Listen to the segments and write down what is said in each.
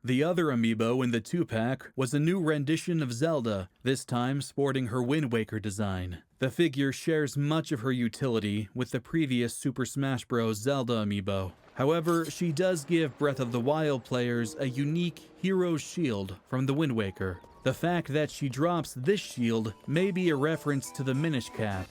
The other amiibo in the 2-pack was a new rendition of Zelda, this time sporting her Wind Waker design. The figure shares much of her utility with the previous Super Smash Bros. Zelda amiibo. However, she does give Breath of the Wild players a unique Hero's Shield from the Wind Waker. The fact that she drops this shield may be a reference to the Minish Cap.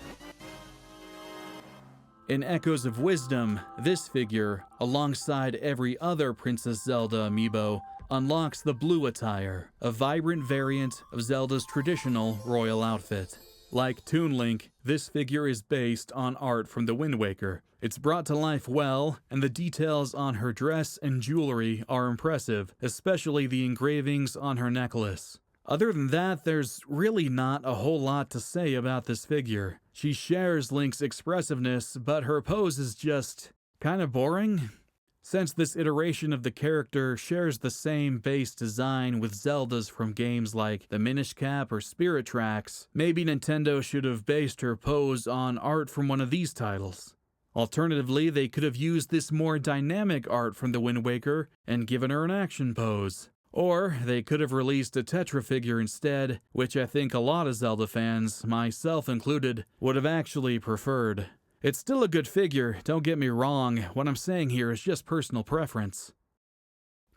In Echoes of Wisdom, this figure, alongside every other Princess Zelda amiibo, unlocks the blue attire, a vibrant variant of Zelda's traditional royal outfit. Like Toon Link, this figure is based on art from the Wind Waker. It's brought to life well, and the details on her dress and jewelry are impressive, especially the engravings on her necklace. Other than that, there's really not a whole lot to say about this figure. She shares Link's expressiveness, but her pose is just kind of boring. Since this iteration of the character shares the same base design with Zelda's from games like the Minish Cap or Spirit Tracks, maybe Nintendo should have based her pose on art from one of these titles. Alternatively, they could have used this more dynamic art from the Wind Waker and given her an action pose. Or they could have released a Tetra figure instead, which I think a lot of Zelda fans, myself included, would have actually preferred. It's still a good figure, don't get me wrong, what I'm saying here is just personal preference.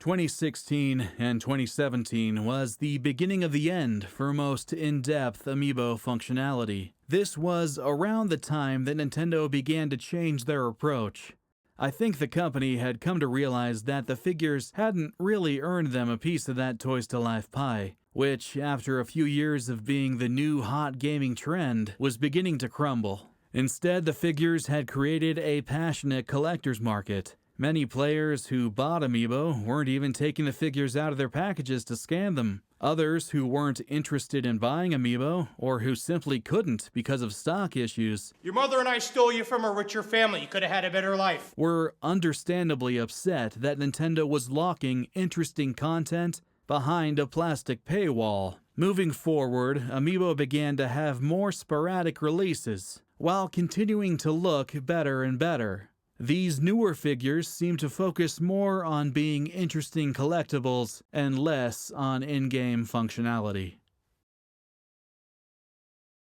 2016 and 2017 was the beginning of the end for most in-depth amiibo functionality. This was around the time that Nintendo began to change their approach. I think the company had come to realize that the figures hadn't really earned them a piece of that Toys to Life pie, which, after a few years of being the new hot gaming trend, was beginning to crumble. Instead, the figures had created a passionate collector's market. Many players who bought amiibo weren't even taking the figures out of their packages to scan them. Others who weren't interested in buying amiibo, or who simply couldn't because of stock issues, "Your mother and I stole you from a richer family. You could have had a better life," were understandably upset that Nintendo was locking interesting content behind a plastic paywall. Moving forward, amiibo began to have more sporadic releases, while continuing to look better and better. These newer figures seem to focus more on being interesting collectibles and less on in-game functionality.